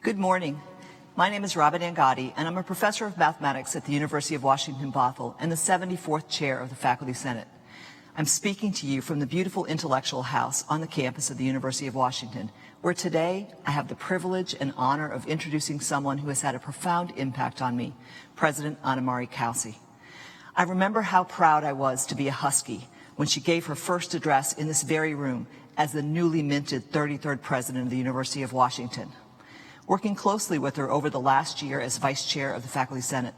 Good morning. My name is Robin Angotti, and I'm a professor of mathematics at the University of Washington, Bothell, and the 74th chair of the Faculty Senate. I'm speaking to you from the beautiful intellectual house on the campus of the University of Washington, where today I have the privilege and honor of introducing someone who has had a profound impact on me, President Anna-Marie Cauce. I remember how proud I was to be a Husky when she gave her first address in this very room as the newly minted 33rd president of the University of Washington. Working closely with her over the last year as vice chair of the Faculty Senate,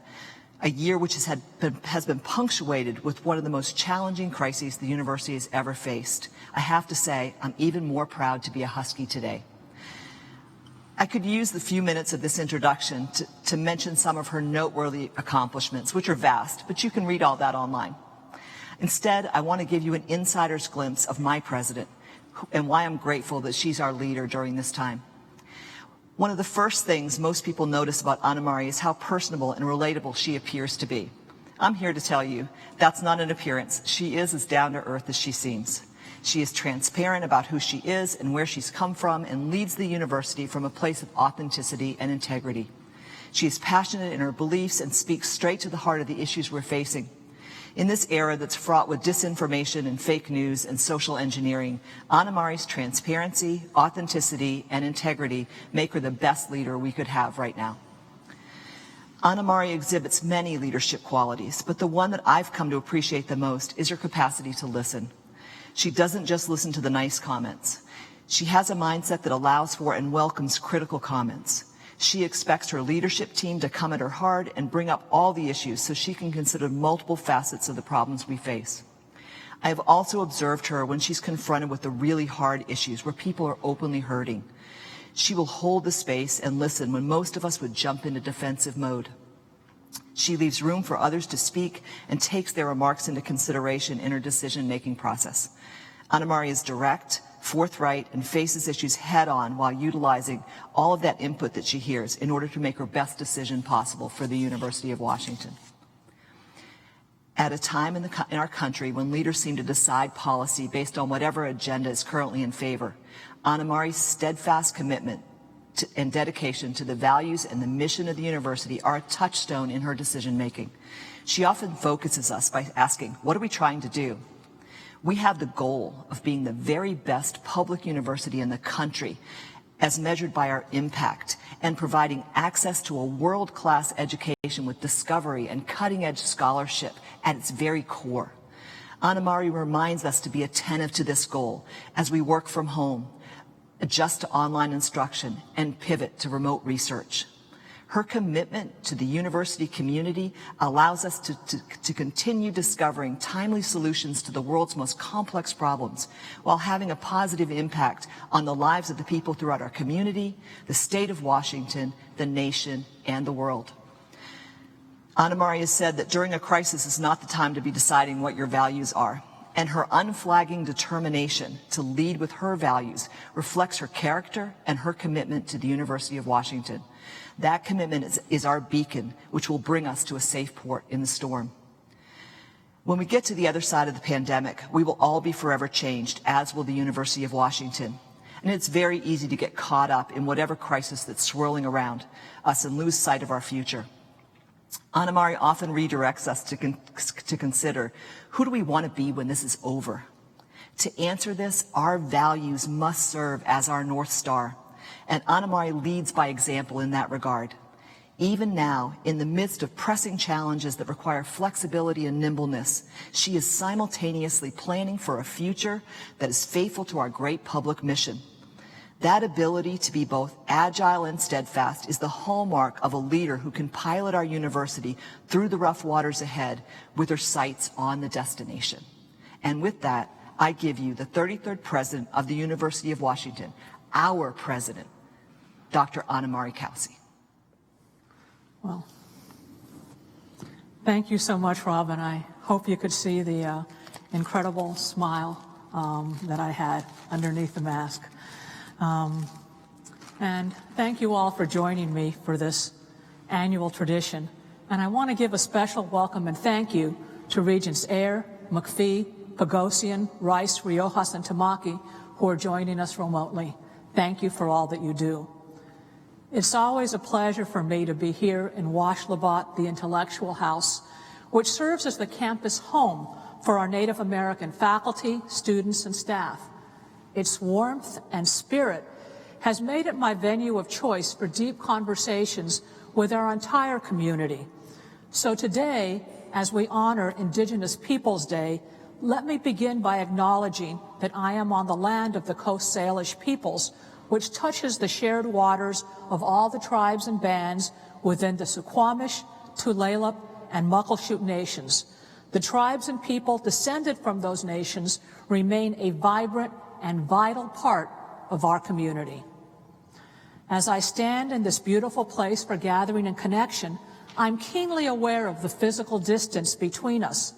a year which has been punctuated with one of the most challenging crises the university has ever faced, I have to say I'm even more proud to be a Husky today. I could use the few minutes of this introduction to mention some of her noteworthy accomplishments, which are vast, but you can read all that online. Instead, I want to give you an insider's glimpse of my president and why I'm grateful that she's our leader during this time. One of the first things most people notice about Anna-Marie is how personable and relatable she appears to be. I'm here to tell you that's not an appearance. She is as down to earth as she seems. She is transparent about who she is and where she's come from and leads the university from a place of authenticity and integrity. She is passionate in her beliefs and speaks straight to the heart of the issues we're facing. In this era that's fraught with disinformation and fake news and social engineering, Anna-Marie's transparency, authenticity, and integrity make her the best leader we could have right now. Anna-Marie exhibits many leadership qualities, but the one that I've come to appreciate the most is her capacity to listen. She doesn't just listen to the nice comments. She has a mindset that allows for and welcomes critical comments. She expects her leadership team to come at her hard and bring up all the issues so she can consider multiple facets of the problems we face. I have also observed her when she's confronted with the really hard issues where people are openly hurting. She will hold the space and listen when most of us would jump into defensive mode. She leaves room for others to speak and takes their remarks into consideration in her decision-making process. Anna-Marie is direct, forthright, and faces issues head-on while utilizing all of that input that she hears in order to make her best decision possible for the University of Washington. At a time in our country when leaders seem to decide policy based on whatever agenda is currently in favor, Anna-Marie's steadfast commitment and dedication to the values and the mission of the university are a touchstone in her decision-making. She often focuses us by asking, what are we trying to do? We have the goal of being the very best public university in the country as measured by our impact and providing access to a world-class education with discovery and cutting-edge scholarship at its very core. Anna-Marie reminds us to be attentive to this goal as we work from home, adjust to online instruction, and pivot to remote research. Her commitment to the university community allows us to continue discovering timely solutions to the world's most complex problems while having a positive impact on the lives of the people throughout our community, the state of Washington, the nation, and the world. Anna-Marie has said that during a crisis is not the time to be deciding what your values are, and her unflagging determination to lead with her values reflects her character and her commitment to the University of Washington. That commitment is our beacon, which will bring us to a safe port in the storm. When we get to the other side of the pandemic, we will all be forever changed, as will the University of Washington. And it's very easy to get caught up in whatever crisis that's swirling around us and lose sight of our future. Anna-Marie often redirects us to consider, who do we want to be when this is over? To answer this, our values must serve as our North Star. And Anna-Marie leads by example in that regard. Even now, in the midst of pressing challenges that require flexibility and nimbleness, she is simultaneously planning for a future that is faithful to our great public mission. That ability to be both agile and steadfast is the hallmark of a leader who can pilot our university through the rough waters ahead with her sights on the destination. And with that, I give you the 33rd President of the University of Washington, our President, Dr. Anna-Marie Cauce. Well, thank you so much, Robin. I hope you could see the incredible smile that I had underneath the mask. And thank you all for joining me for this annual tradition. And I want to give a special welcome and thank you to Regents Ayer, McPhee, Pagosian, Rice, Riojas, and Tamaki, who are joining us remotely. Thank you for all that you do. It's always a pleasure for me to be here in Washlabat, the Intellectual House, which serves as the campus home for our Native American faculty, students, and staff. Its warmth and spirit has made it my venue of choice for deep conversations with our entire community. So today, as we honor Indigenous Peoples Day, let me begin by acknowledging that I am on the land of the Cauce Salish peoples, which touches the shared waters of all the tribes and bands within the Suquamish, Tulalip, and Muckleshoot nations. The tribes and people descended from those nations remain a vibrant and vital part of our community. As I stand in this beautiful place for gathering and connection, I'm keenly aware of the physical distance between us,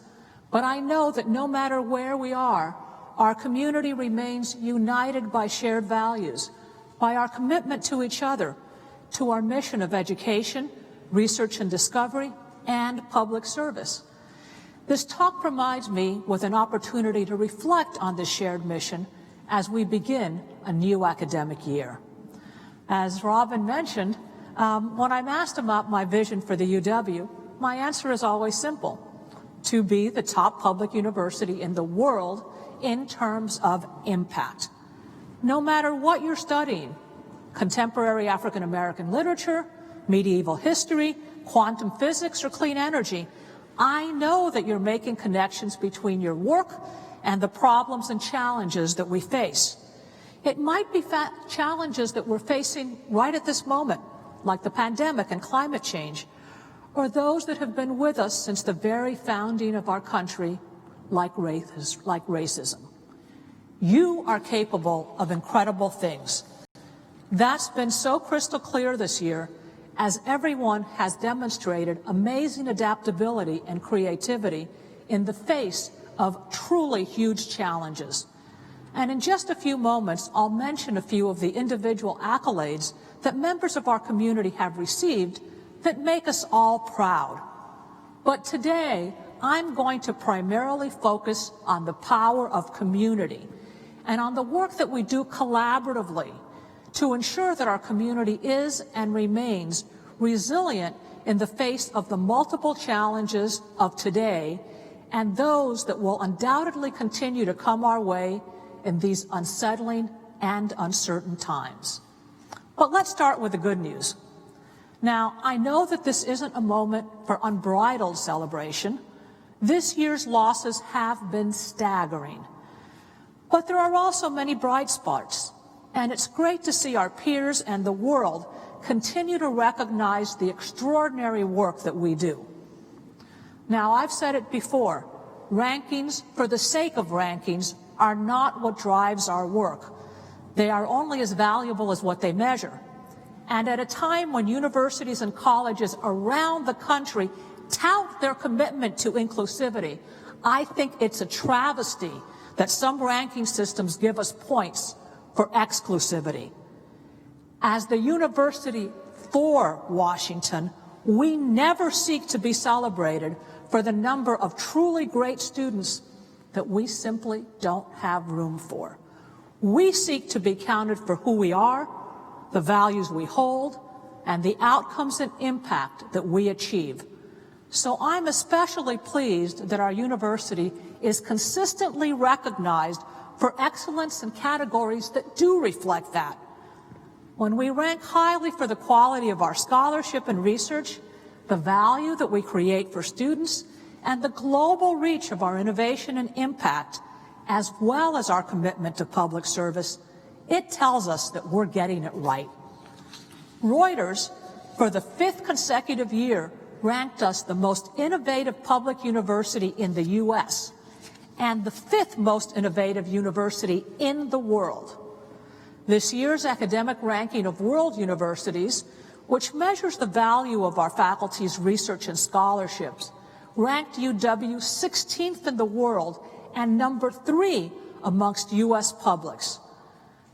but I know that no matter where we are, our community remains united by shared values, by our commitment to each other, to our mission of education, research and discovery, and public service. This talk provides me with an opportunity to reflect on this shared mission as we begin a new academic year. As Robin mentioned, when I'm asked about my vision for the UW, my answer is always simple: to be the top public university in the world in terms of impact. No matter what you're studying, contemporary African American literature, medieval history, quantum physics, or clean energy, I know that you're making connections between your work and the problems and challenges that we face. It might be challenges that we're facing right at this moment, like the pandemic and climate change, or those that have been with us since the very founding of our country, like racism. You are capable of incredible things. That's been so crystal clear this year, as everyone has demonstrated amazing adaptability and creativity in the face of truly huge challenges. And in just a few moments, I'll mention a few of the individual accolades that members of our community have received that make us all proud. But today, I'm going to primarily focus on the power of community and on the work that we do collaboratively to ensure that our community is and remains resilient in the face of the multiple challenges of today and those that will undoubtedly continue to come our way in these unsettling and uncertain times. But let's start with the good news. Now, I know that this isn't a moment for unbridled celebration. This year's losses have been staggering. But there are also many bright spots, and it's great to see our peers and the world continue to recognize the extraordinary work that we do. Now, I've said it before, rankings for the sake of rankings are not what drives our work. They are only as valuable as what they measure. And at a time when universities and colleges around the country tout their commitment to inclusivity, I think it's a travesty that some ranking systems give us points for exclusivity. As the university for Washington, we never seek to be celebrated for the number of truly great students that we simply don't have room for. We seek to be counted for who we are, the values we hold, and the outcomes and impact that we achieve. So I'm especially pleased that our university is consistently recognized for excellence in categories that do reflect that. When we rank highly for the quality of our scholarship and research, the value that we create for students, and the global reach of our innovation and impact, as well as our commitment to public service, it tells us that we're getting it right. Reuters, for the 5th consecutive year, ranked us the most innovative public university in the U.S. and the 5th most innovative university in the world. This year's academic ranking of world universities, which measures the value of our faculty's research and scholarships, ranked UW 16th in the world and number 3 amongst U.S. publics.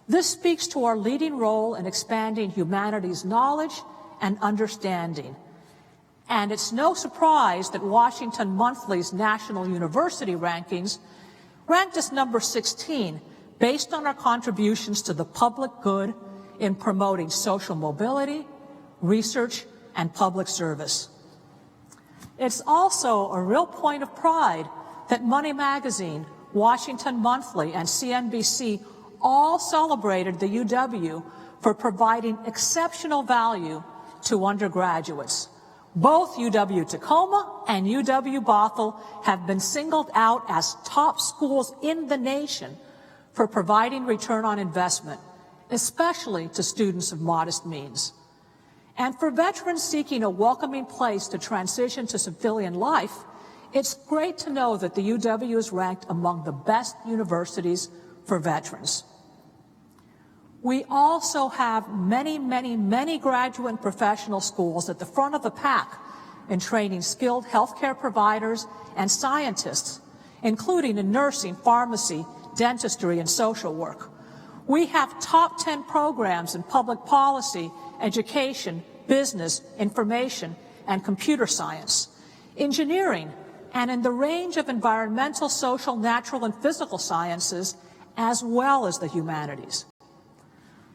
This speaks to our leading role in expanding humanities knowledge and understanding. And it's no surprise that Washington Monthly's National University Rankings ranked us number 16 based on our contributions to the public good in promoting social mobility, research, and public service. It's also a real point of pride that Money Magazine, Washington Monthly, and CNBC all celebrated the UW for providing exceptional value to undergraduates. Both UW-Tacoma and UW-Bothell have been singled out as top schools in the nation for providing return on investment, especially to students of modest means. And for veterans seeking a welcoming place to transition to civilian life, it's great to know that the UW is ranked among the best universities for veterans. We also have many, many, many graduate and professional schools at the front of the pack in training skilled healthcare providers and scientists, including in nursing, pharmacy, dentistry, and social work. We have top 10 programs in public policy, education, business, information, and computer science, engineering, and in the range of environmental, social, natural, and physical sciences, as well as the humanities.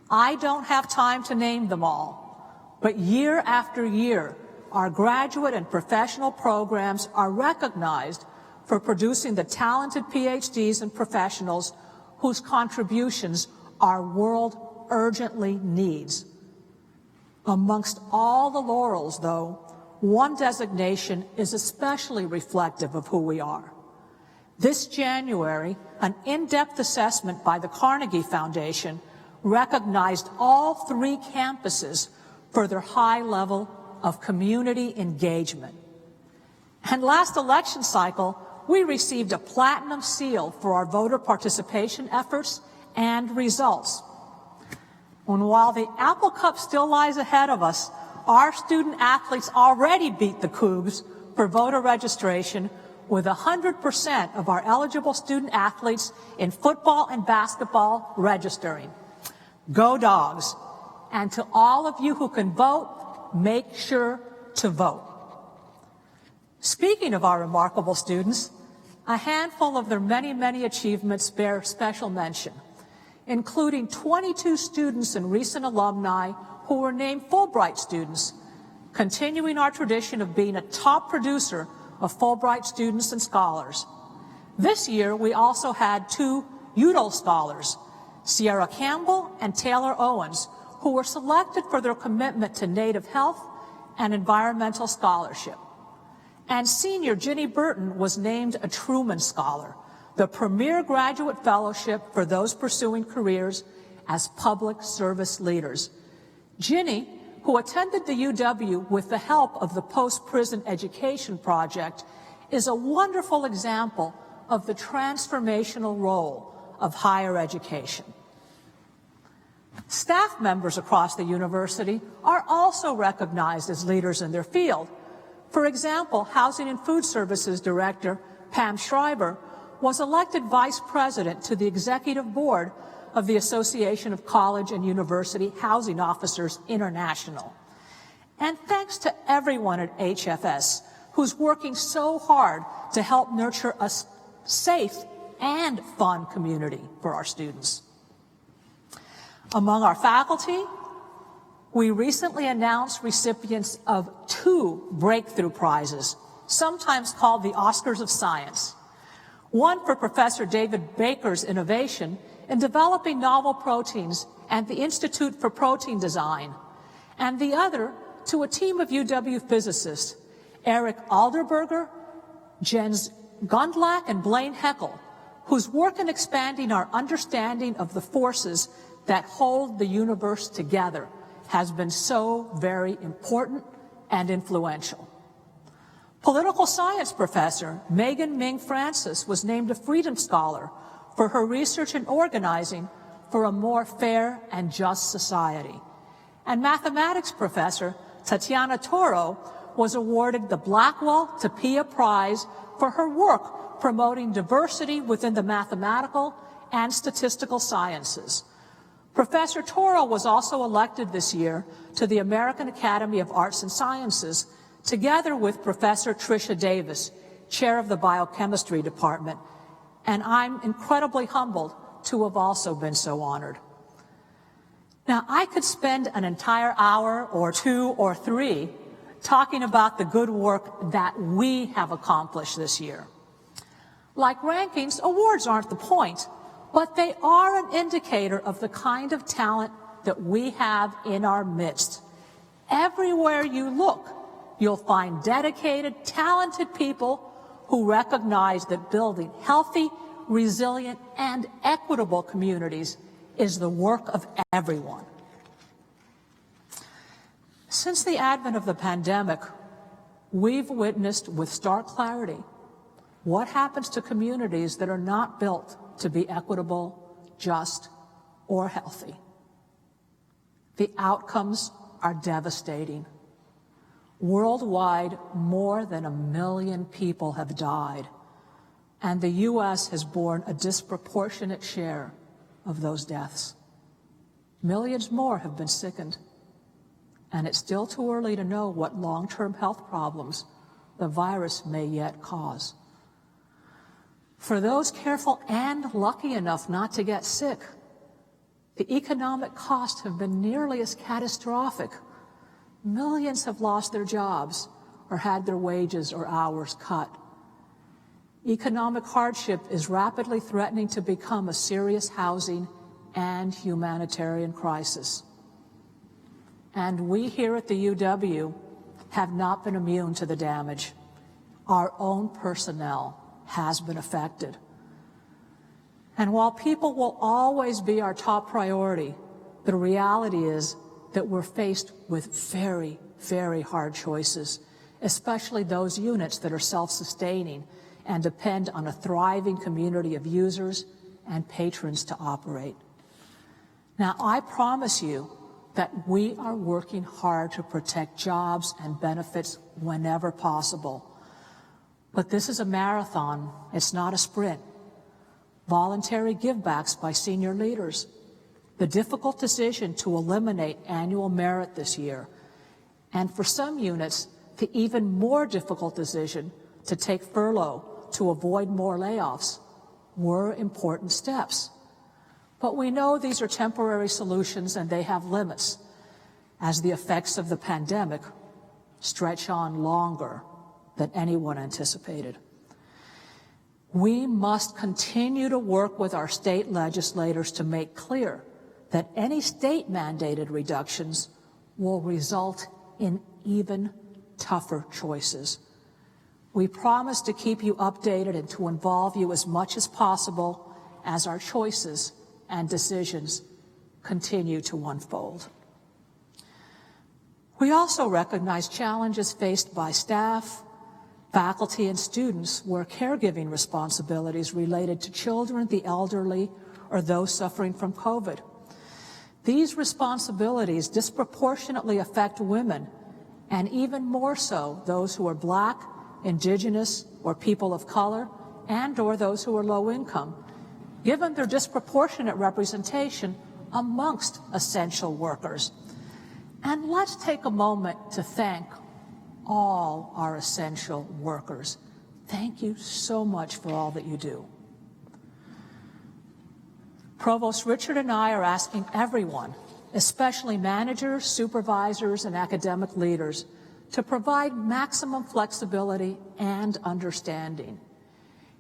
I don't have time to name them all, but year after year, our graduate and professional programs are recognized for producing the talented PhDs and professionals whose contributions our world urgently needs. Amongst all the laurels, though, one designation is especially reflective of who we are. This January, an in-depth assessment by the Carnegie Foundation recognized all 3 campuses for their high level of community engagement. And last election cycle, we received a platinum seal for our voter participation efforts and results. And while the Apple Cup still lies ahead of us, our student athletes already beat the Cougs for voter registration, with 100% of our eligible student athletes in football and basketball registering. Go Dogs! And to all of you who can vote, make sure to vote. Speaking of our remarkable students, a handful of their many, many achievements bear special mention, including 22 students and recent alumni who were named Fulbright students, continuing our tradition of being a top producer of Fulbright students and scholars. This year, we also had 2 Udall scholars, Sierra Campbell and Taylor Owens, who were selected for their commitment to Native health and environmental scholarship. And senior Ginny Burton was named a Truman Scholar, the premier graduate fellowship for those pursuing careers as public service leaders. Ginny, who attended the UW with the help of the Post-Prison Education Project, is a wonderful example of the transformational role of higher education. Staff members across the university are also recognized as leaders in their field. For example, Housing and Food Services Director Pam Schreiber was elected Vice President to the Executive Board of the Association of College and University Housing Officers International. And thanks to everyone at HFS who's working so hard to help nurture a safe and fun community for our students. Among our faculty, we recently announced recipients of 2 breakthrough prizes, sometimes called the Oscars of Science. One for Professor David Baker's innovation in developing novel proteins at the Institute for Protein Design, and the other to a team of UW physicists, Eric Alderberger, Jens Gundlach, and Blaine Heckel, whose work in expanding our understanding of the forces that hold the universe together has been so very important and influential. Political science professor Megan Ming Francis was named a Freedom Scholar for her research and organizing for a more fair and just society. And mathematics professor Tatiana Toro was awarded the Blackwell Tapia Prize for her work promoting diversity within the mathematical and statistical sciences. Professor Toro was also elected this year to the American Academy of Arts and Sciences, together with Professor Tricia Davis, chair of the biochemistry department, and I'm incredibly humbled to have also been so honored. Now, I could spend an entire hour or 2 or 3 talking about the good work that we have accomplished this year. Like rankings, awards aren't the point, but they are an indicator of the kind of talent that we have in our midst. Everywhere you look, you'll find dedicated, talented people who recognize that building healthy, resilient, and equitable communities is the work of everyone. Since the advent of the pandemic, we've witnessed with stark clarity what happens to communities that are not built to be equitable, just, or healthy. The outcomes are devastating. Worldwide, more than 1 million people have died, and the U.S. has borne a disproportionate share of those deaths. Millions more have been sickened, and it's still too early to know what long-term health problems the virus may yet cause. For those careful and lucky enough not to get sick, the economic costs have been nearly as catastrophic. Millions have lost their jobs or had their wages or hours cut. Economic hardship is rapidly threatening to become a serious housing and humanitarian crisis. And we here at the UW have not been immune to the damage. Our own personnel has been affected. And while people will always be our top priority, the reality is that we're faced with very, very hard choices, especially those units that are self-sustaining and depend on a thriving community of users and patrons to operate. Now, I promise you that we are working hard to protect jobs and benefits whenever possible. But this is a marathon, it's not a sprint. Voluntary givebacks by senior leaders, the difficult decision to eliminate annual merit this year, and for some units, the even more difficult decision to take furlough to avoid more layoffs were important steps. But we know these are temporary solutions and they have limits, as the effects of the pandemic stretch on longer than anyone anticipated. We must continue to work with our state legislators to make clear that any state-mandated reductions will result in even tougher choices. We promise to keep you updated and to involve you as much as possible as our choices and decisions continue to unfold. We also recognize challenges faced by staff, faculty, and students where caregiving responsibilities related to children, the elderly, or those suffering from COVID. These responsibilities disproportionately affect women, and even more so those who are Black, Indigenous, or people of color, and/or those who are low income, given their disproportionate representation amongst essential workers. And let's take a moment to thank all our essential workers. Thank you so much for all that you do. Provost Richard and I are asking everyone, especially managers, supervisors, and academic leaders, to provide maximum flexibility and understanding.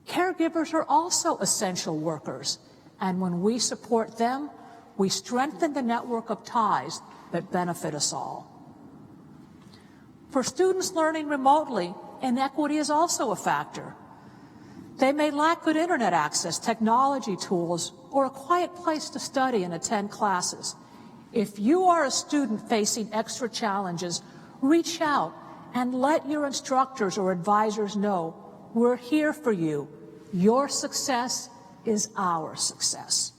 Caregivers are also essential workers, and when we support them, we strengthen the network of ties that benefit us all. For students learning remotely, inequity is also a factor. They may lack good internet access, technology tools, or a quiet place to study and attend classes. If you are a student facing extra challenges, reach out and let your instructors or advisors know we're here for you. Your success is our success.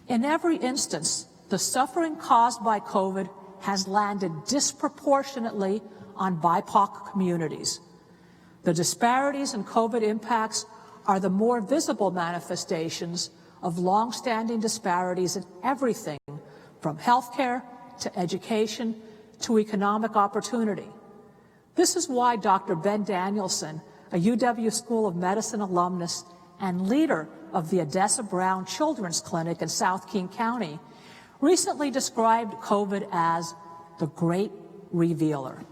In every instance, the suffering caused by COVID has landed disproportionately on BIPOC communities. The disparities in COVID impacts are the more visible manifestations of long-standing disparities in everything from healthcare to education to economic opportunity. This is why Dr. Ben Danielson, a UW School of Medicine alumnus and leader of the Odessa Brown Children's Clinic in South King County, recently described COVID as the great revealer.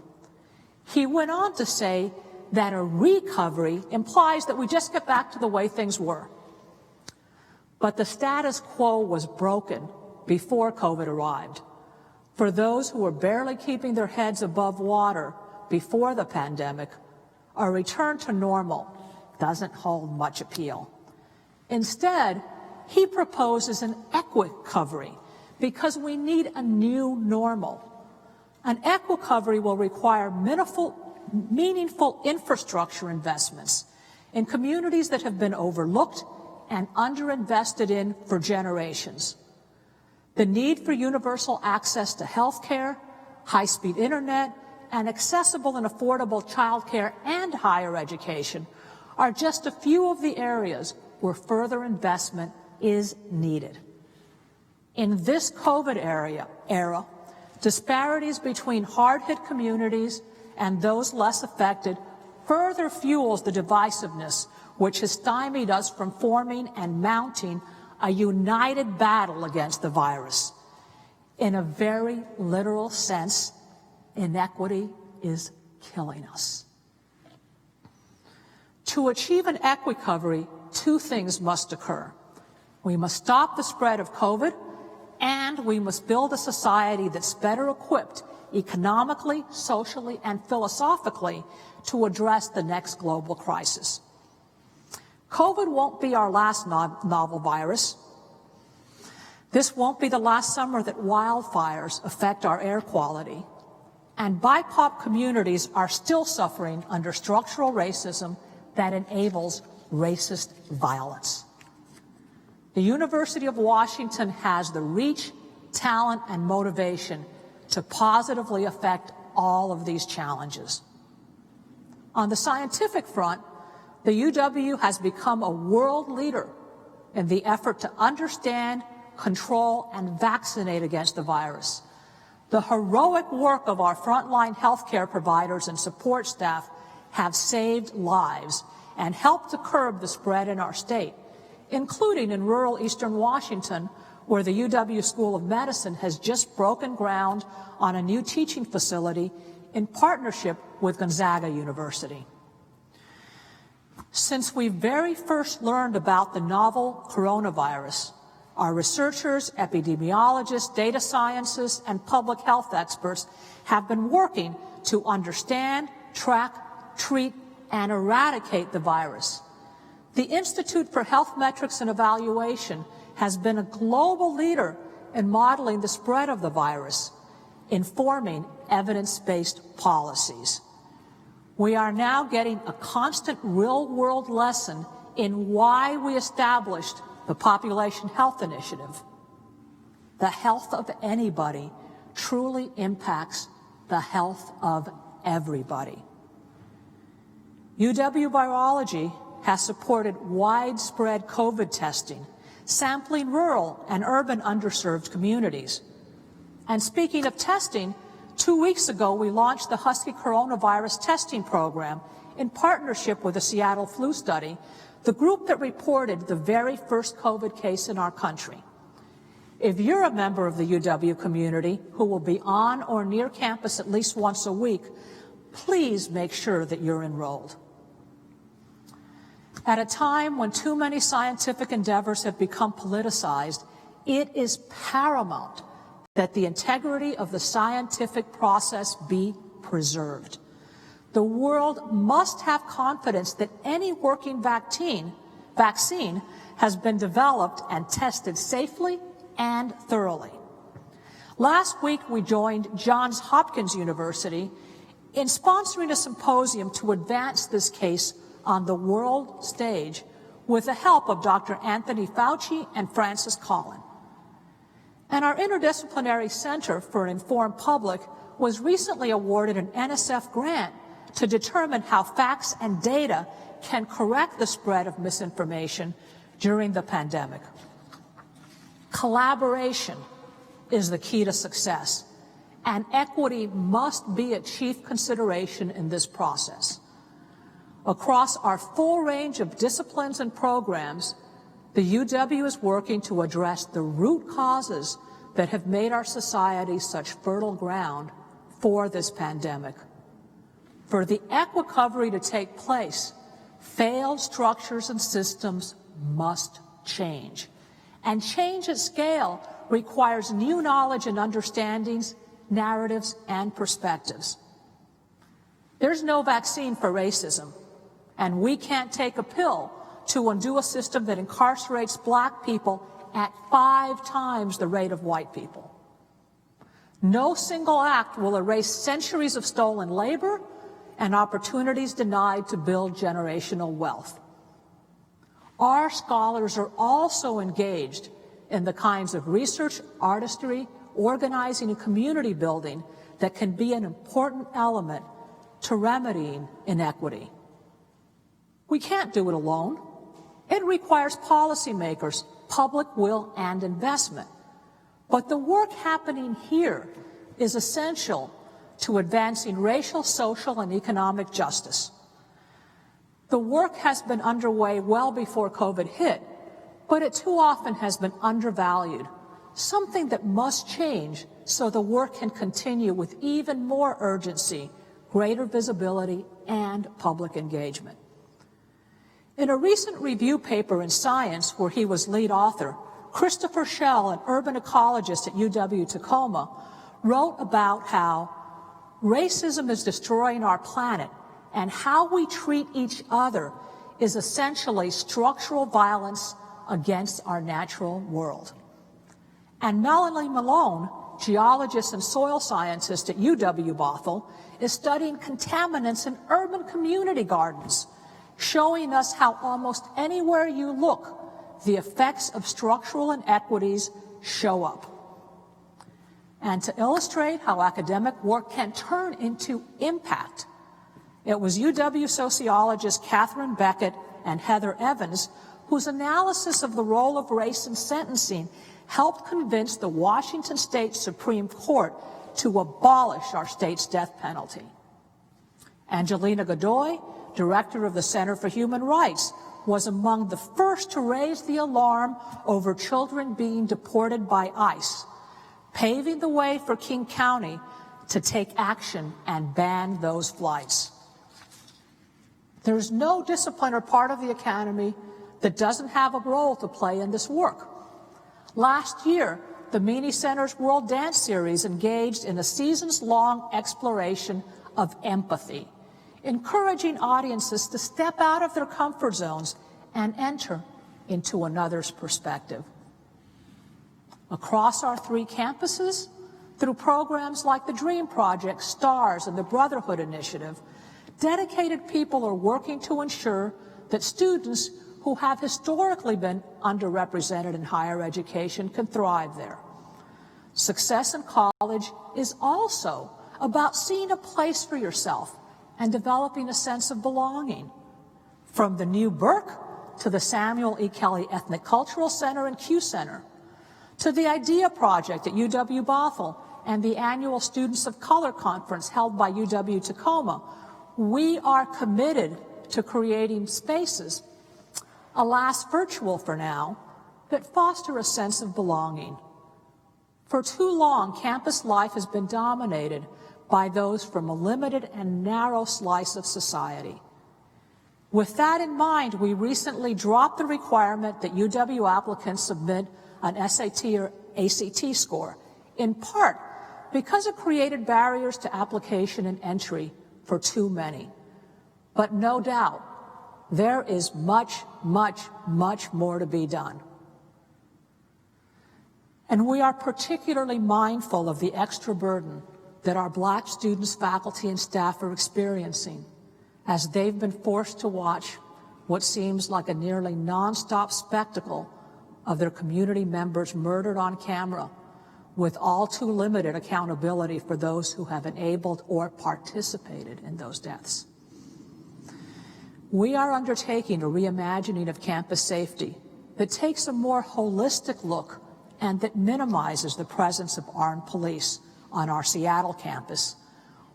He went on to say that a recovery implies that we just get back to the way things were. But the status quo was broken before COVID arrived. For those who were barely keeping their heads above water before the pandemic, a return to normal doesn't hold much appeal. Instead, he proposes an equicovery because we need a new normal. An equicovery will require meaningful infrastructure investments in communities that have been overlooked and underinvested in for generations. The need for universal access to health care, high-speed internet, and accessible and affordable childcare and higher education are just a few of the areas where further investment is needed. In this COVID era, disparities between hard-hit communities and those less affected further fuels the divisiveness which has stymied us from forming and mounting a united battle against the virus. In a very literal sense, inequity is killing us. To achieve an equicovery, two things must occur. We must stop the spread of COVID, and we must build a society that's better equipped economically, socially, and philosophically to address the next global crisis. COVID won't be our last novel virus. This won't be the last summer that wildfires affect our air quality. And BIPOC communities are still suffering under structural racism that enables racist violence. The University of Washington has the reach, talent, and motivation to positively affect all of these challenges. On the scientific front, the UW has become a world leader in the effort to understand, control, and vaccinate against the virus. The heroic work of our frontline healthcare providers and support staff have saved lives and helped to curb the spread in our state, including in rural eastern Washington, where the UW School of Medicine has just broken ground on a new teaching facility in partnership with Gonzaga University. Since we very first learned about the novel coronavirus, our researchers, epidemiologists, data scientists, and public health experts have been working to understand, track, treat, and eradicate the virus. The Institute for Health Metrics and Evaluation has been a global leader in modeling the spread of the virus, informing evidence-based policies. We are now getting a constant real-world lesson in why we established the Population Health Initiative. The health of anybody truly impacts the health of everybody. UW Virology has supported widespread COVID testing, sampling rural and urban underserved communities. And speaking of testing, 2 weeks ago we launched the Husky Coronavirus Testing Program in partnership with the Seattle Flu Study, the group that reported the very first COVID case in our country. If you're a member of the UW community who will be on or near campus at least once a week, please make sure that you're enrolled. At a time when too many scientific endeavors have become politicized, it is paramount that the integrity of the scientific process be preserved. The world must have confidence that any working vaccine has been developed and tested safely and thoroughly. Last week, we joined Johns Hopkins University in sponsoring a symposium to advance this case on the world stage with the help of Dr. Anthony Fauci and Francis Collin. And our Interdisciplinary Center for an Informed Public was recently awarded an NSF grant to determine how facts and data can correct the spread of misinformation during the pandemic. Collaboration is the key to success, and equity must be a chief consideration in this process. Across our full range of disciplines and programs, the UW is working to address the root causes that have made our society such fertile ground for this pandemic. For the equicovery to take place, failed structures and systems must change. And change at scale requires new knowledge and understandings, narratives, and perspectives. There's no vaccine for racism, and we can't take a pill to undo a system that incarcerates black people at 5 times the rate of white people. No single act will erase centuries of stolen labor and opportunities denied to build generational wealth. Our scholars are also engaged in the kinds of research, artistry, organizing, and community building that can be an important element to remedying inequity. We can't do it alone. It requires policymakers, public will, and investment. But the work happening here is essential to advancing racial, social, and economic justice. The work has been underway well before COVID hit, but it too often has been undervalued, something that must change so the work can continue with even more urgency, greater visibility, and public engagement. In a recent review paper in Science, where he was lead author, Christopher Schell, an urban ecologist at UW-Tacoma, wrote about how racism is destroying our planet and how we treat each other is essentially structural violence against our natural world. And Melanie Malone, geologist and soil scientist at UW-Bothell, is studying contaminants in urban community gardens, showing us how almost anywhere you look, the effects of structural inequities show up. And to illustrate how academic work can turn into impact, it was UW sociologists Catherine Beckett and Heather Evans whose analysis of the role of race in sentencing helped convince the Washington State Supreme Court to abolish our state's death penalty. Angelina Godoy, director of the Center for Human Rights, was among the first to raise the alarm over children being deported by ICE, paving the way for King County to take action and ban those flights. There's no discipline or part of the academy that doesn't have a role to play in this work. Last year, the Meany Center's World Dance Series engaged in a seasons-long exploration of empathy, encouraging audiences to step out of their comfort zones and enter into another's perspective. Across our 3 campuses, through programs like the DREAM Project, STARS, and the Brotherhood Initiative, dedicated people are working to ensure that students who have historically been underrepresented in higher education can thrive there. Success in college is also about seeing a place for yourself and developing a sense of belonging. From the new Burke to the Samuel E. Kelly Ethnic Cultural Center and Q Center, to the IDEA Project at UW-Bothell and the annual Students of Color Conference held by UW-Tacoma, we are committed to creating spaces, alas virtual for now, that foster a sense of belonging. For too long, campus life has been dominated by those from a limited and narrow slice of society. With that in mind, we recently dropped the requirement that UW applicants submit an SAT or ACT score, in part because it created barriers to application and entry for too many. But no doubt, there is much, much, much more to be done. And we are particularly mindful of the extra burden that our Black students, faculty, and staff are experiencing as they've been forced to watch what seems like a nearly nonstop spectacle of their community members murdered on camera, with all too limited accountability for those who have enabled or participated in those deaths. We are undertaking a reimagining of campus safety that takes a more holistic look and that minimizes the presence of armed police on our Seattle campus,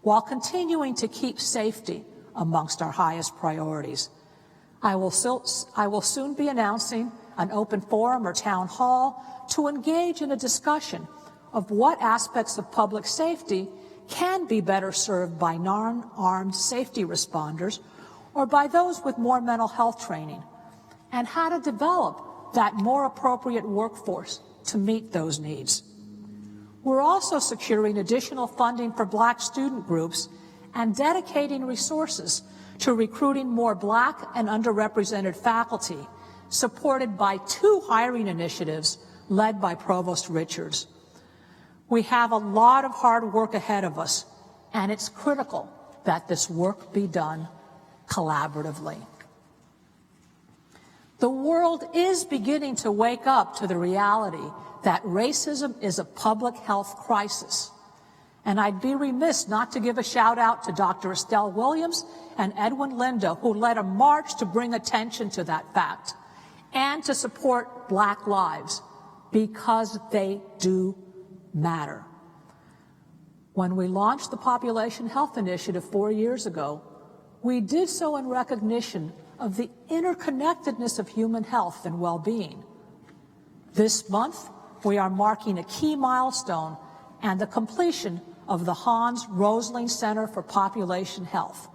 while continuing to keep safety amongst our highest priorities. I will soon be announcing an open forum or town hall to engage in a discussion of what aspects of public safety can be better served by non-armed safety responders or by those with more mental health training, and how to develop that more appropriate workforce to meet those needs. We're also securing additional funding for Black student groups and dedicating resources to recruiting more Black and underrepresented faculty, supported by 2 hiring initiatives led by Provost Richards. We have a lot of hard work ahead of us, and it's critical that this work be done collaboratively. The world is beginning to wake up to the reality that racism is a public health crisis. And I'd be remiss not to give a shout out to Dr. Estelle Williams and Edwin Linda, who led a march to bring attention to that fact and to support Black lives, because they do matter. When we launched the Population Health Initiative 4 years ago, we did so in recognition of the interconnectedness of human health and well-being. This month, we are marking a key milestone and the completion of the Hans Rosling Center for Population Health.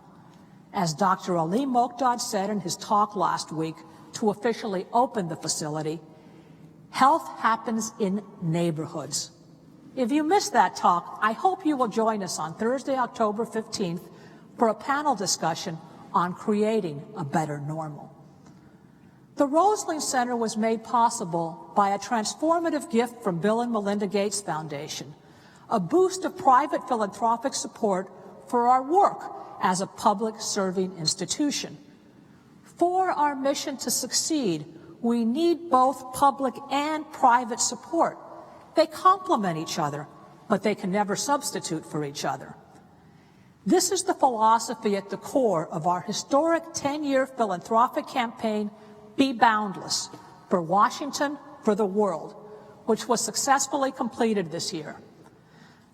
As Dr. Ali Mokdad said in his talk last week to officially open the facility, health happens in neighborhoods. If you missed that talk, I hope you will join us on Thursday, October 15th for a panel discussion on creating a better normal. The Rosling Center was made possible by a transformative gift from Bill and Melinda Gates Foundation, a boost of private philanthropic support for our work as a public serving institution. For our mission to succeed, we need both public and private support. They complement each other, but they can never substitute for each other. This is the philosophy at the core of our historic 10-year philanthropic campaign, Be Boundless, for Washington, for the world, which was successfully completed this year.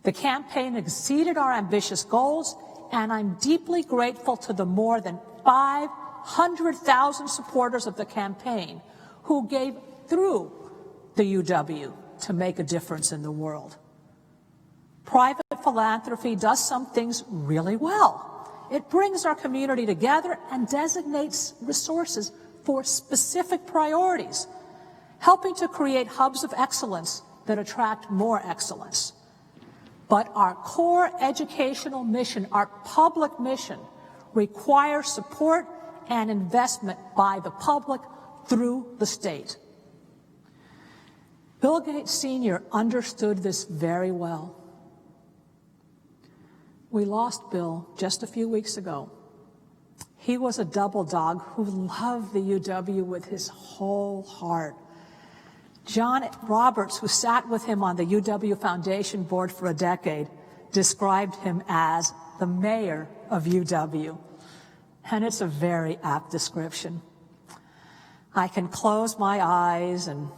The campaign exceeded our ambitious goals, and I'm deeply grateful to the more than 500,000 supporters of the campaign who gave through the UW to make a difference in the world. Private philanthropy does some things really well. It brings our community together and designates resources for specific priorities, helping to create hubs of excellence that attract more excellence. But our core educational mission, our public mission, requires support and investment by the public through the state. Bill Gates Sr. understood this very well. We lost Bill just a few weeks ago. He was a double dog who loved the UW with his whole heart. John Roberts, who sat with him on the UW Foundation board for a decade, described him as the mayor of UW. And it's a very apt description. I can close my eyes and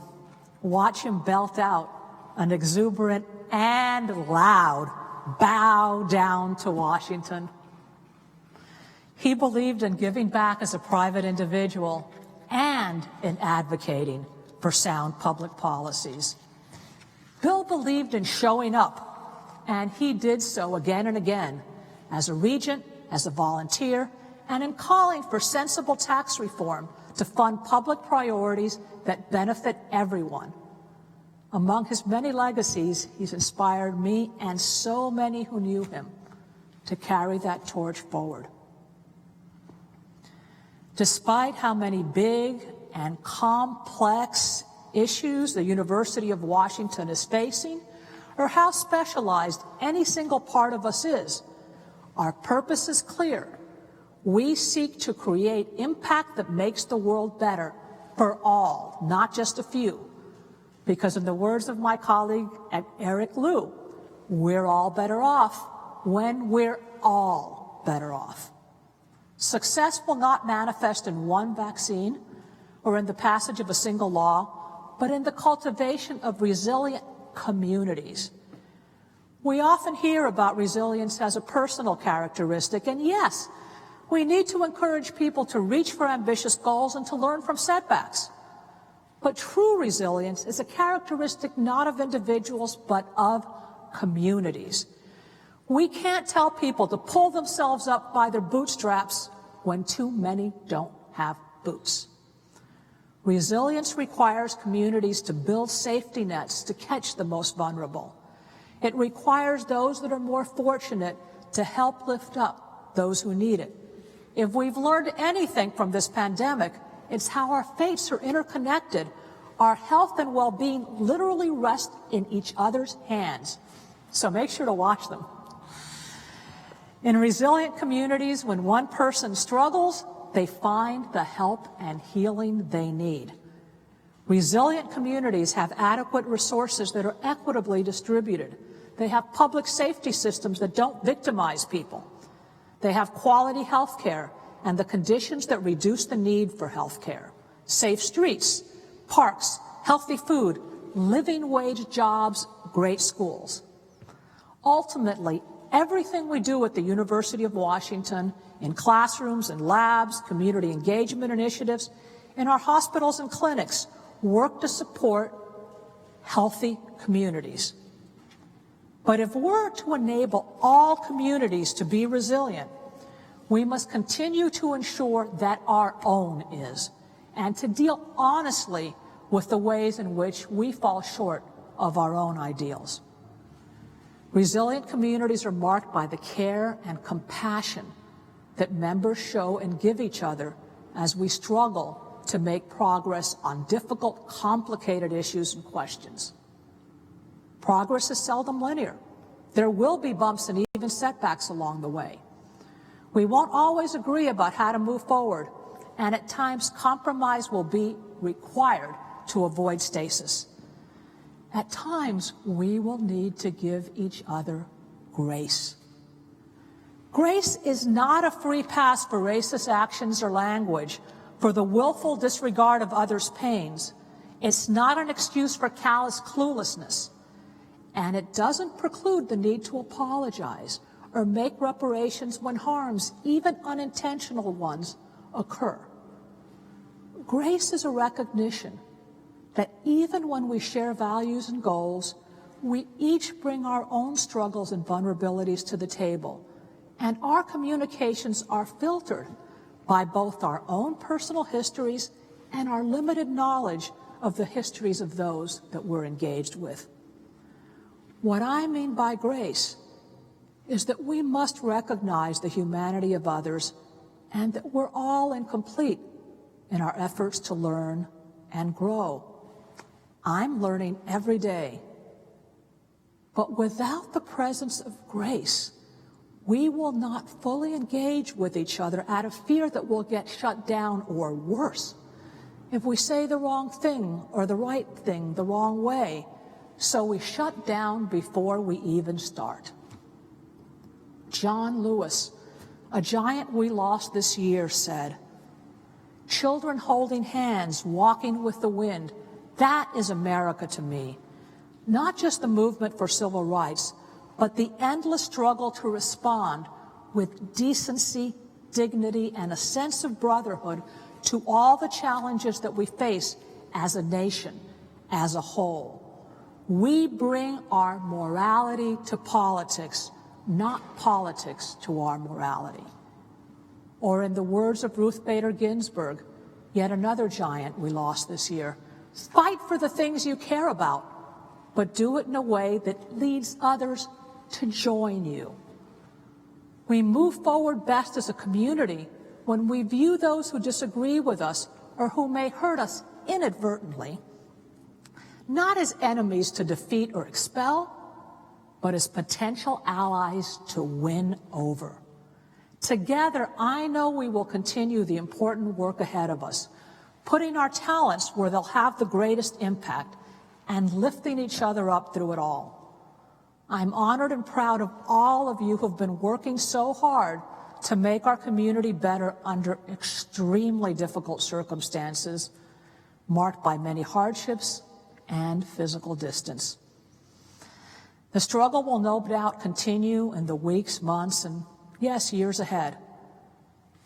watch him belt out an exuberant and loud bow down to Washington. He believed in giving back as a private individual and in advocating for sound public policies. Bill believed in showing up, and he did so again and again as a regent, as a volunteer, and in calling for sensible tax reform to fund public priorities that benefit everyone. Among his many legacies, he's inspired me and so many who knew him to carry that torch forward. Despite how many big and complex issues the University of Washington is facing, or how specialized any single part of us is, our purpose is clear. We seek to create impact that makes the world better for all, not just a few. Because in the words of my colleague Eric Liu, we're all better off when we're all better off. Success will not manifest in one vaccine or in the passage of a single law, but in the cultivation of resilient communities. We often hear about resilience as a personal characteristic, and yes, we need to encourage people to reach for ambitious goals and to learn from setbacks. But true resilience is a characteristic not of individuals, but of communities. We can't tell people to pull themselves up by their bootstraps when too many don't have boots. Resilience requires communities to build safety nets to catch the most vulnerable. It requires those that are more fortunate to help lift up those who need it. If we've learned anything from this pandemic, it's how our fates are interconnected. Our health and well-being literally rest in each other's hands. So make sure to watch them. In resilient communities, when one person struggles, they find the help and healing they need. Resilient communities have adequate resources that are equitably distributed. They have public safety systems that don't victimize people. They have quality health care and the conditions that reduce the need for health care. Safe streets, parks, healthy food, living wage jobs, great schools. Ultimately, everything we do at the University of Washington, in classrooms and labs, community engagement initiatives, in our hospitals and clinics, work to support healthy communities. But if we're to enable all communities to be resilient, we must continue to ensure that our own is, and to deal honestly with the ways in which we fall short of our own ideals. Resilient communities are marked by the care and compassion that members show and give each other as we struggle to make progress on difficult, complicated issues and questions. Progress is seldom linear. There will be bumps and even setbacks along the way. We won't always agree about how to move forward, and at times compromise will be required to avoid stasis. At times, we will need to give each other grace. Grace is not a free pass for racist actions or language, for the willful disregard of others' pains. It's not an excuse for callous cluelessness. And it doesn't preclude the need to apologize or make reparations when harms, even unintentional ones, occur. Grace is a recognition that even when we share values and goals, we each bring our own struggles and vulnerabilities to the table, and our communications are filtered by both our own personal histories and our limited knowledge of the histories of those that we're engaged with. What I mean by grace is that we must recognize the humanity of others and that we're all incomplete in our efforts to learn and grow. I'm learning every day. But without the presence of grace, we will not fully engage with each other out of fear that we'll get shut down, or worse, if we say the wrong thing or the right thing the wrong way. So we shut down before we even start. John Lewis, a giant we lost this year, said, "Children holding hands, walking with the wind, that is America to me. Not just the movement for civil rights, but the endless struggle to respond with decency, dignity, and a sense of brotherhood to all the challenges that we face as a nation, as a whole. We bring our morality to politics, not politics to our morality." Or in the words of Ruth Bader Ginsburg, yet another giant we lost this year, "Fight for the things you care about, but do it in a way that leads others to join you." We move forward best as a community when we view those who disagree with us or who may hurt us inadvertently, not as enemies to defeat or expel, but as potential allies to win over. Together, I know we will continue the important work ahead of us, putting our talents where they'll have the greatest impact and lifting each other up through it all. I'm honored and proud of all of you who've been working so hard to make our community better under extremely difficult circumstances, marked by many hardships and physical distance. The struggle will no doubt continue in the weeks, months, and yes, years ahead.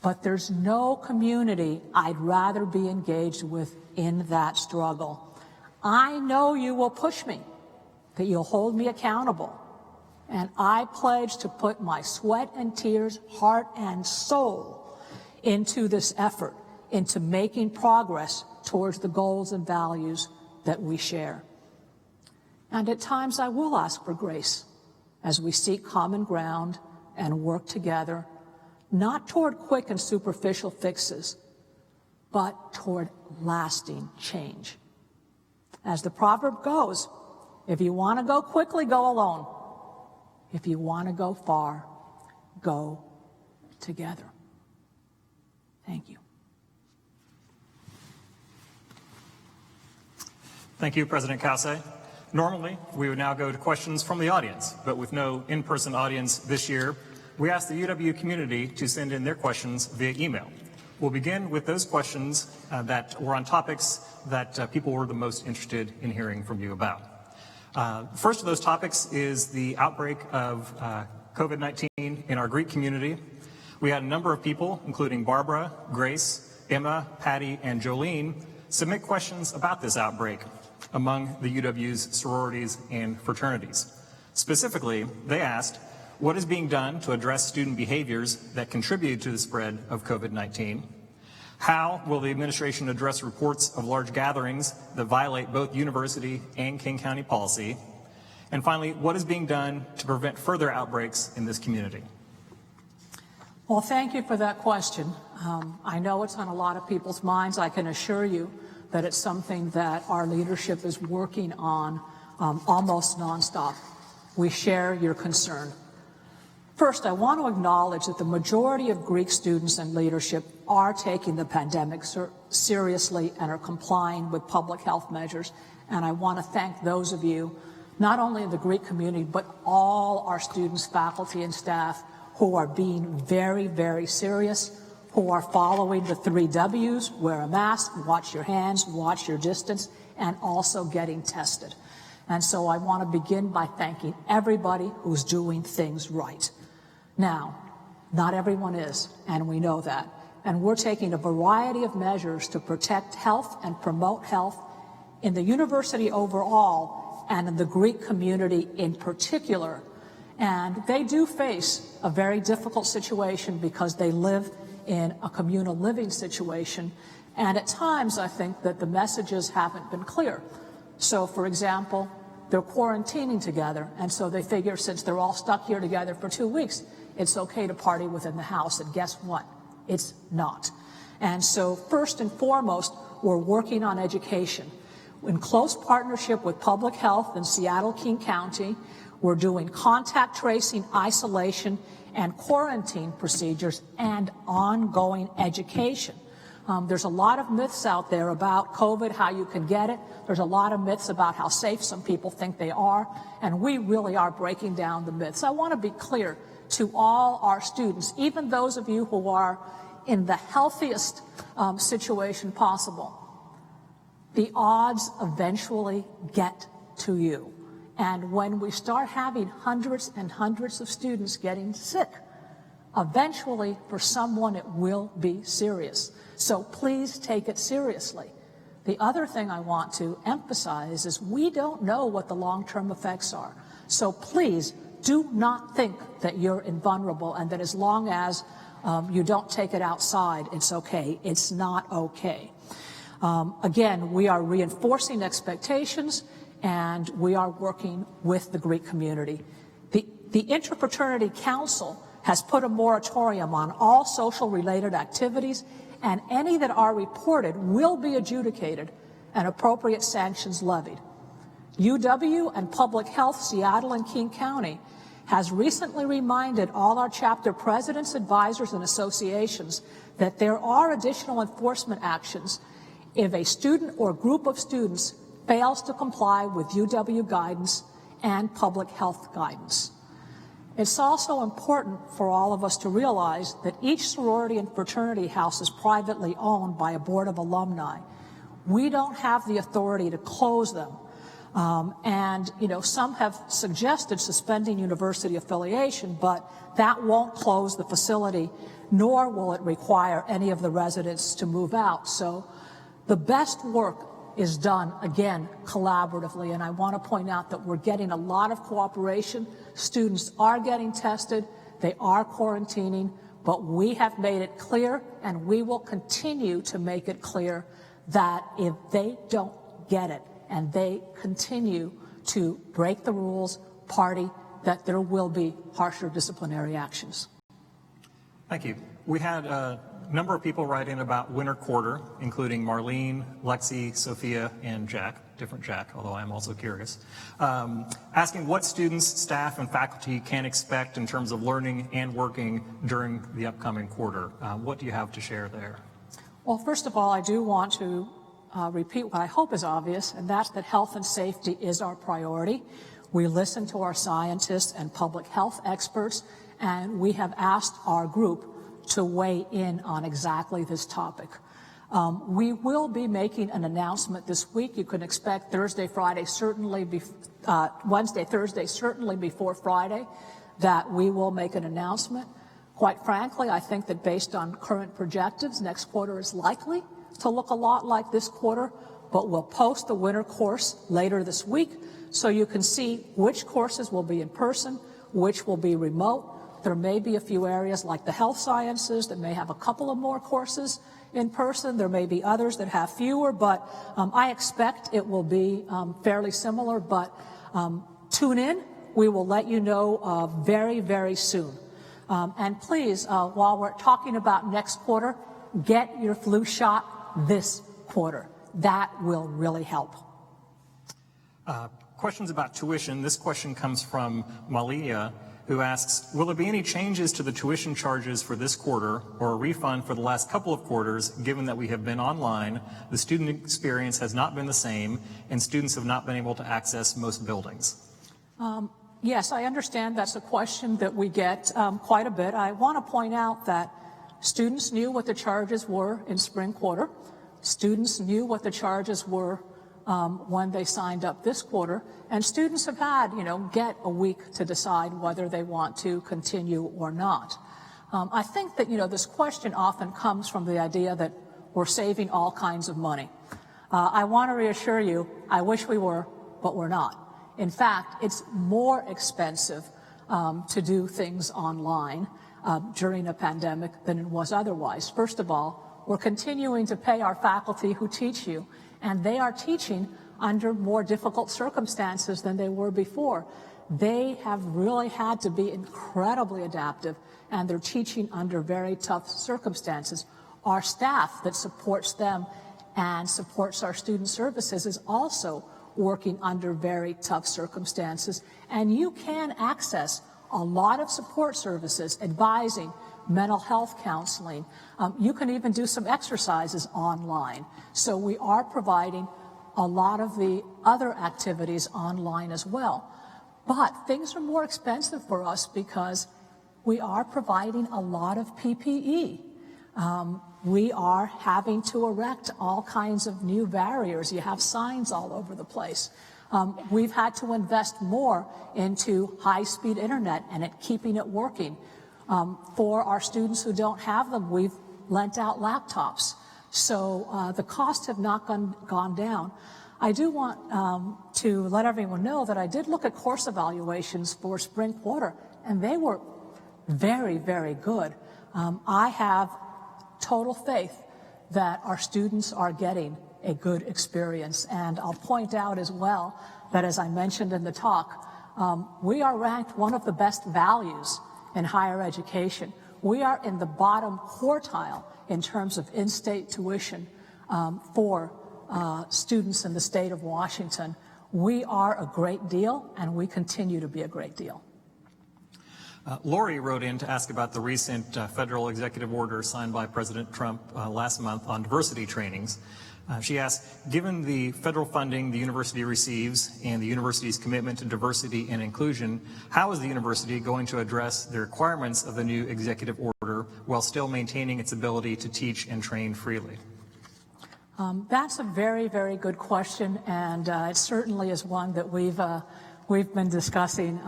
But there's no community I'd rather be engaged with in that struggle. I know you will push me, that you'll hold me accountable. And I pledge to put my sweat and tears, heart and soul into this effort, into making progress towards the goals and values that we share. And at times I will ask for grace as we seek common ground and work together, not toward quick and superficial fixes, but toward lasting change. As the proverb goes, if you want to go quickly, go alone. If you want to go far, go together. Thank you. Thank you, President Cauce. Normally, we would now go to questions from the audience, but with no in-person audience this year, we ask the UW community to send in their questions via email. We'll begin with those questions that were on topics that people were the most interested in hearing from you about. First of those topics is the outbreak of COVID-19 in our Greek community. We had a number of people, including Barbara, Grace, Emma, Patty, and Jolene, submit questions about this outbreak among the UW's sororities and fraternities. Specifically, they asked, what is being done to address student behaviors that contribute to the spread of COVID-19? How will the administration address reports of large gatherings that violate both university and King County policy? And finally, what is being done to prevent further outbreaks in this community? Well, thank you for that question. I know it's on a lot of people's minds. I can assure you that it's something that our leadership is working on almost nonstop. We share your concern. First, I want to acknowledge that the majority of Greek students and leadership are taking the pandemic seriously and are complying with public health measures. And I want to thank those of you, not only in the Greek community, but all our students, faculty, and staff who are being very, very serious, who are following the 3 W's, wear a mask, watch your hands, watch your distance, and also getting tested. And so I want to begin by thanking everybody who's doing things right. Now, not everyone is, and we know that. And we're taking a variety of measures to protect health and promote health in the university overall and in the Greek community in particular. And they do face a very difficult situation because they live in a communal living situation. And at times, I think that the messages haven't been clear. So, for example, they're quarantining together, and so they figure since they're all stuck here together for 2 weeks, it's okay to party within the house. And guess what? It's not. And so first and foremost, we're working on education. In close partnership with public health in Seattle, King County, we're doing contact tracing, isolation, and quarantine procedures and ongoing education. There's a lot of myths out there about COVID, how you can get it. There's a lot of myths about how safe some people think they are, and we really are breaking down the myths. I want to be clear to all our students, even those of you who are in the healthiest situation possible. The odds eventually get to you. And when we start having hundreds and hundreds of students getting sick, eventually for someone it will be serious. So please take it seriously. The other thing I want to emphasize is we don't know what the long-term effects are. So please do not think that you're invulnerable and that as long as you don't take it outside, it's okay. It's not okay. Again, we are reinforcing expectations and we are working with the Greek community. The Interfraternity Council has put a moratorium on all social-related activities, and any that are reported will be adjudicated and appropriate sanctions levied. UW and Public Health Seattle and King County has recently reminded all our chapter presidents, advisors, and associations that there are additional enforcement actions if a student or group of students fails to comply with UW guidance and public health guidance. It's also important for all of us to realize that each sorority and fraternity house is privately owned by a board of alumni. We don't have the authority to close them. And, some have suggested suspending university affiliation, but that won't close the facility, nor will it require any of the residents to move out. So the best work is done, again, collaboratively. And I want to point out that we're getting a lot of cooperation. Students are getting tested. They are quarantining. But we have made it clear, and we will continue to make it clear, that if they don't get it and they continue to break the rules, party, that there will be harsher disciplinary actions. Thank you. We had a number of people write in about winter quarter, including Marlene, Lexi, Sophia, and Jack, different Jack, although I'm also curious, asking what students, staff, and faculty can expect in terms of learning and working during the upcoming quarter. What do you have to share there? Well, first of all, I do want to repeat what I hope is obvious, and that's that health and safety is our priority. We listen to our scientists and public health experts, and we have asked our group to weigh in on exactly this topic. We will be making an announcement this week. You can expect Thursday, Friday, Wednesday, Thursday, certainly before Friday, that we will make an announcement. Quite frankly, I think that based on current projectives, next quarter is likely to look a lot like this quarter, but we'll post the winter course later this week so you can see which courses will be in person, which will be remote. There may be a few areas like the health sciences that may have a couple of more courses in person. There may be others that have fewer, but I expect it will be fairly similar. But tune in. We will let you know very, very soon. And please, while we're talking about next quarter, get your flu shot this quarter. That will really help. Questions about tuition. This question comes from Malia, who asks, will there be any changes to the tuition charges for this quarter or a refund for the last couple of quarters, given that we have been online, the student experience has not been the same, and students have not been able to access most buildings? Yes, I understand that's a question that we get quite a bit. I want to point out that students knew what the charges were in spring quarter. Students knew what the charges were when they signed up this quarter, and students have had, get a week to decide whether they want to continue or not. I think that, this question often comes from the idea that we're saving all kinds of money. I want to reassure you, I wish we were, but we're not. In fact, it's more expensive to do things online during a pandemic than it was otherwise. First of all, we're continuing to pay our faculty who teach you, and they are teaching under more difficult circumstances than they were before. They have really had to be incredibly adaptive, and they're teaching under very tough circumstances. Our staff that supports them and supports our student services is also working under very tough circumstances. And you can access a lot of support services, advising, mental health counseling. You can even do some exercises online. So we are providing a lot of the other activities online as well. But things are more expensive for us because we are providing a lot of PPE. We are having to erect all kinds of new barriers. You have signs all over the place. We've had to invest more into high-speed internet and keeping it working. For our students who don't have them, we've lent out laptops. So the costs have not gone down. I do want to let everyone know that I did look at course evaluations for spring quarter, and they were very, very good. I have total faith that our students are getting a good experience. And I'll point out as well that, as I mentioned in the talk, we are ranked one of the best values in higher education. We are in the bottom quartile in terms of in-state tuition for students in the state of Washington. We are a great deal, and we continue to be a great deal. Lori wrote in to ask about the recent federal executive order signed by President Trump last month on diversity trainings. She asked, given the federal funding the university receives and the university's commitment to diversity and inclusion, how is the university going to address the requirements of the new executive order while still maintaining its ability to teach and train freely? That's a very, very good question, and it certainly is one that we've been discussing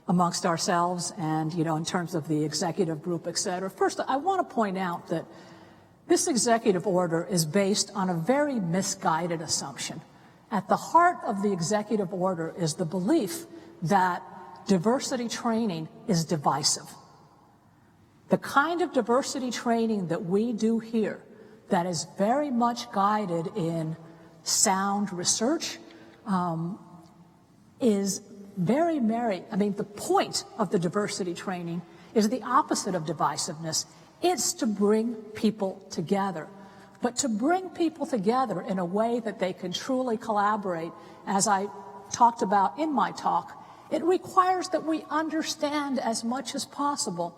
amongst ourselves and, in terms of the executive group, et cetera. First, I want to point out that this executive order is based on a very misguided assumption. At the heart of the executive order is the belief that diversity training is divisive. The kind of diversity training that we do here that is very much guided in sound research is very merry. The point of the diversity training is the opposite of divisiveness. It's to bring people together. But to bring people together in a way that they can truly collaborate, as I talked about in my talk, it requires that we understand as much as possible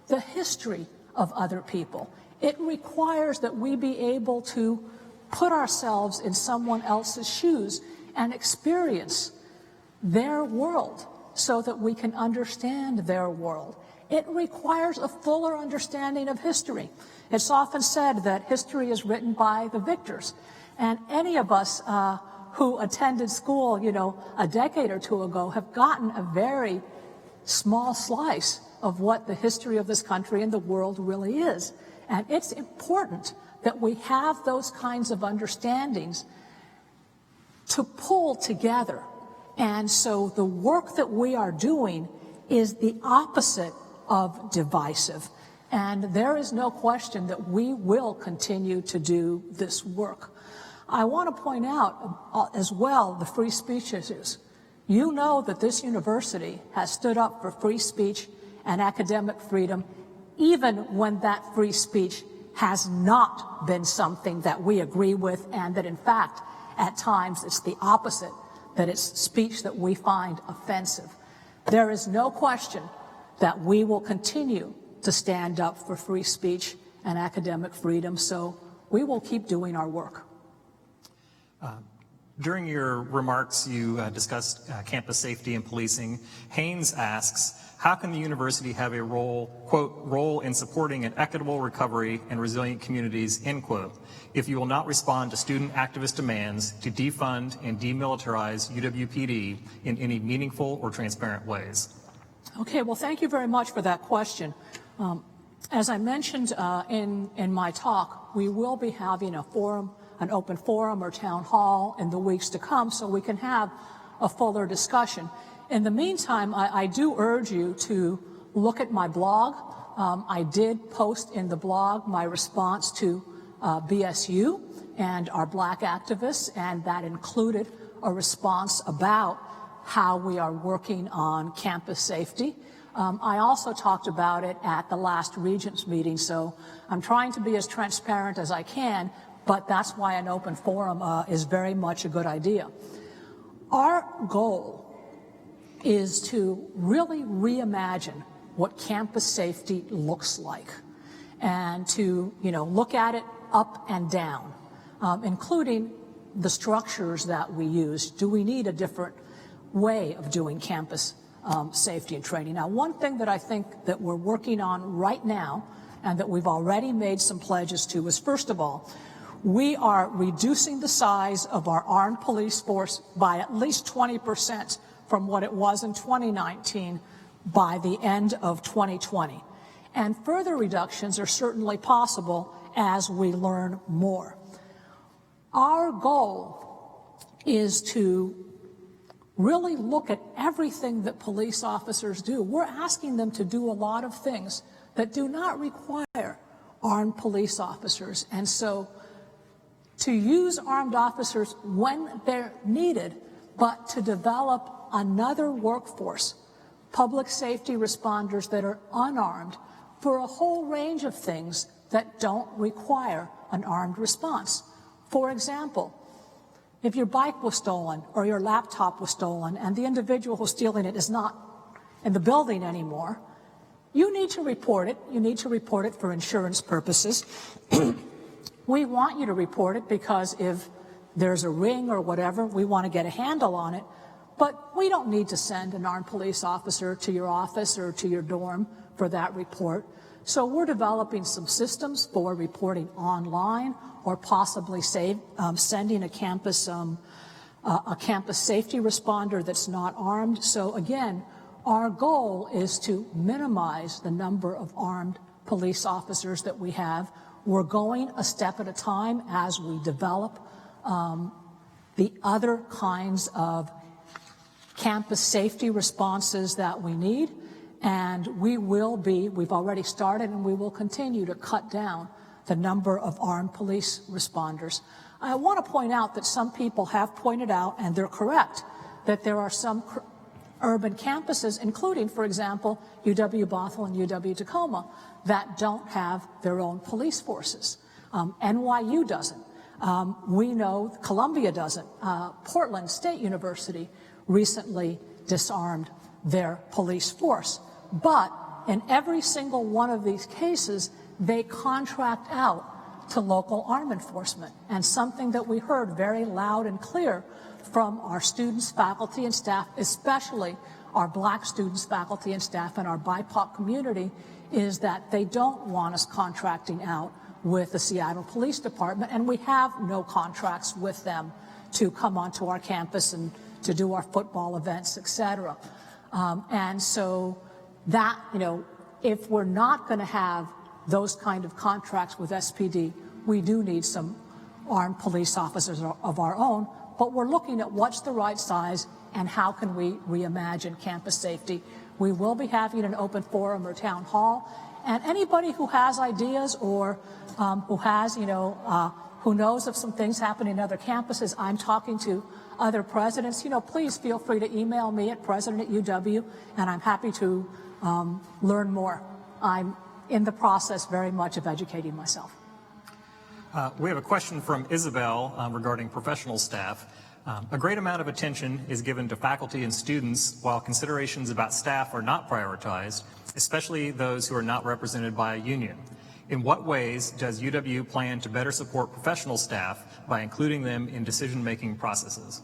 the history of other people. It requires that we be able to put ourselves in someone else's shoes and experience their world so that we can understand their world. It requires a fuller understanding of history. It's often said that history is written by the victors. And any of us who attended school, a decade or two ago have gotten a very small slice of what the history of this country and the world really is. And it's important that we have those kinds of understandings to pull together. And so the work that we are doing is the opposite of divisive. And there is no question that we will continue to do this work. I want to point out as well the free speech issues. You know that this university has stood up for free speech and academic freedom, even when that free speech has not been something that we agree with, and that in fact, at times it's the opposite, that it's speech that we find offensive. There is no question that we will continue to stand up for free speech and academic freedom, so we will keep doing our work. During your remarks, you discussed campus safety and policing. Haynes asks, how can the university have a role, quote, role in supporting an equitable recovery and resilient communities, end quote, if you will not respond to student activist demands to defund and demilitarize UWPD in any meaningful or transparent ways? Okay, well, thank you very much for that question. As I mentioned in my talk, we will be having an open forum or town hall in the weeks to come so we can have a fuller discussion. In the meantime, I do urge you to look at my blog. I did post in the blog my response to BSU and our black activists, and that included a response about how we are working on campus safety. I also talked about it at the last Regents meeting, so I'm trying to be as transparent as I can, but that's why an open forum is very much a good idea. Our goal is to really reimagine what campus safety looks like, and to look at it up and down, including the structures that we use. Do we need a different way of doing campus safety and training? Now, one thing that I think that we're working on right now, and that we've already made some pledges to, is, first of all, we are reducing the size of our armed police force by at least 20% from what it was in 2019 by the end of 2020. And further reductions are certainly possible as we learn more. Our goal is to really look at everything that police officers do. We're asking them to do a lot of things that do not require armed police officers. And so to use armed officers when they're needed, but to develop another workforce, public safety responders that are unarmed, for a whole range of things that don't require an armed response. For example, if your bike was stolen or your laptop was stolen and the individual who's stealing it is not in the building anymore, you need to report it. You need to report it for insurance purposes. We want you to report it because if there's a ring or whatever, we want to get a handle on it. But we don't need to send an armed police officer to your office or to your dorm for that report. So we're developing some systems for reporting online or possibly sending a campus safety responder that's not armed. So again, our goal is to minimize the number of armed police officers that we have. We're going a step at a time as we develop the other kinds of campus safety responses that we need. And we've already started and we will continue to cut down the number of armed police responders. I want to point out that some people have pointed out, and they're correct, that there are some urban campuses, including, for example, UW-Bothell and UW-Tacoma, that don't have their own police forces. NYU doesn't. We know Columbia doesn't. Portland State University recently disarmed their police force. But in every single one of these cases, they contract out to local armed enforcement. And something that we heard very loud and clear from our students, faculty, and staff, especially our Black students, faculty, and staff, and our BIPOC community, is that they don't want us contracting out with the Seattle Police Department, and we have no contracts with them to come onto our campus and to do our football events, et cetera. And so that, if we're not going to have those kind of contracts with SPD, we do need some armed police officers of our own, but we're looking at what's the right size and how can we reimagine campus safety. We will be having an open forum or town hall, and anybody who has ideas or who knows of some things happening in other campuses, I'm talking to other presidents, please feel free to email me at president@UW, and I'm happy to learn more. I'm in the process very much of educating myself. We have a question from Isabel regarding professional staff. A great amount of attention is given to faculty and students while considerations about staff are not prioritized, especially those who are not represented by a union. In what ways does UW plan to better support professional staff by including them in decision-making processes?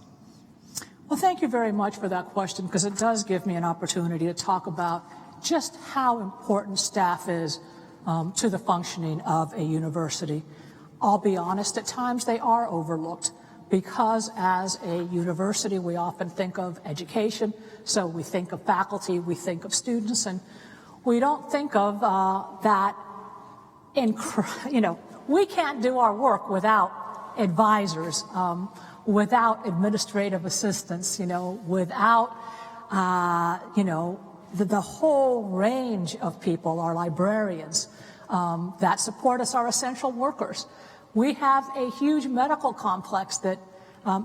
Well, thank you very much for that question, because it does give me an opportunity to talk about just how important staff is to the functioning of a university. I'll be honest, at times they are overlooked, because as a university we often think of education, so we think of faculty, we think of students, and we don't think of that. We can't do our work without advisors, without administrative assistants, without, the whole range of people, our librarians that support us, are essential workers. We have a huge medical complex that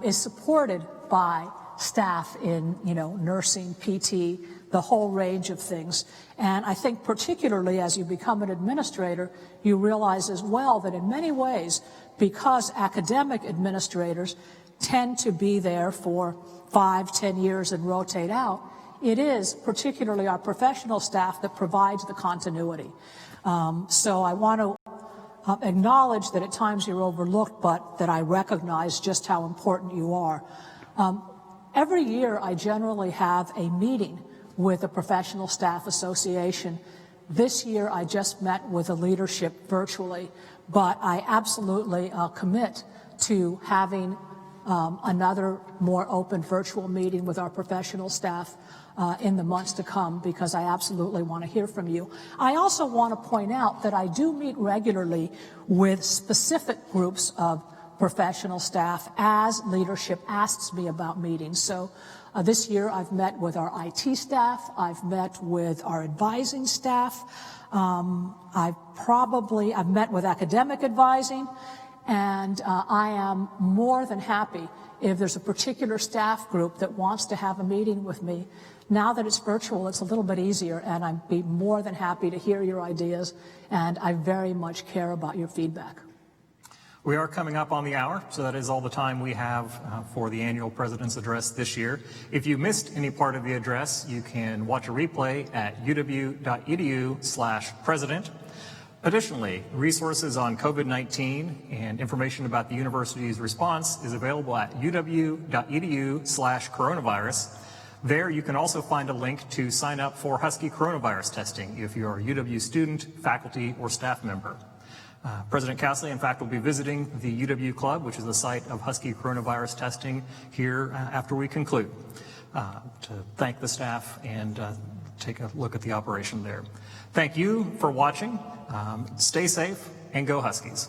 is supported by staff in, nursing, PT, the whole range of things. And I think particularly as you become an administrator, you realize as well that in many ways, because academic administrators tend to be there for 5-10 years and rotate out, it is particularly our professional staff that provides the continuity. So I want to acknowledge that at times you're overlooked, but that I recognize just how important you are. Every year I generally have a meeting with the Professional Staff Association. This year I just met with the leadership virtually, but I absolutely commit to having another more open virtual meeting with our professional staff in the months to come, because I absolutely want to hear from you. I also want to point out that I do meet regularly with specific groups of professional staff as leadership asks me about meetings. So this year I've met with our IT staff, I've met with our advising staff, I've met with academic advising, and I am more than happy if there's a particular staff group that wants to have a meeting with me. Now that it's virtual, it's a little bit easier, and I'd be more than happy to hear your ideas, and I very much care about your feedback. We are coming up on the hour, so that is all the time we have for the annual President's Address this year. If you missed any part of the address, you can watch a replay at uw.edu/president. Additionally, resources on COVID-19 and information about the university's response is available at uw.edu/coronavirus. There you can also find a link to sign up for Husky coronavirus testing if you're a UW student, faculty, or staff member. President Cauce, in fact, will be visiting the UW Club, which is the site of Husky coronavirus testing, here after we conclude, to thank the staff and take a look at the operation there. Thank you for watching. Stay safe and go Huskies.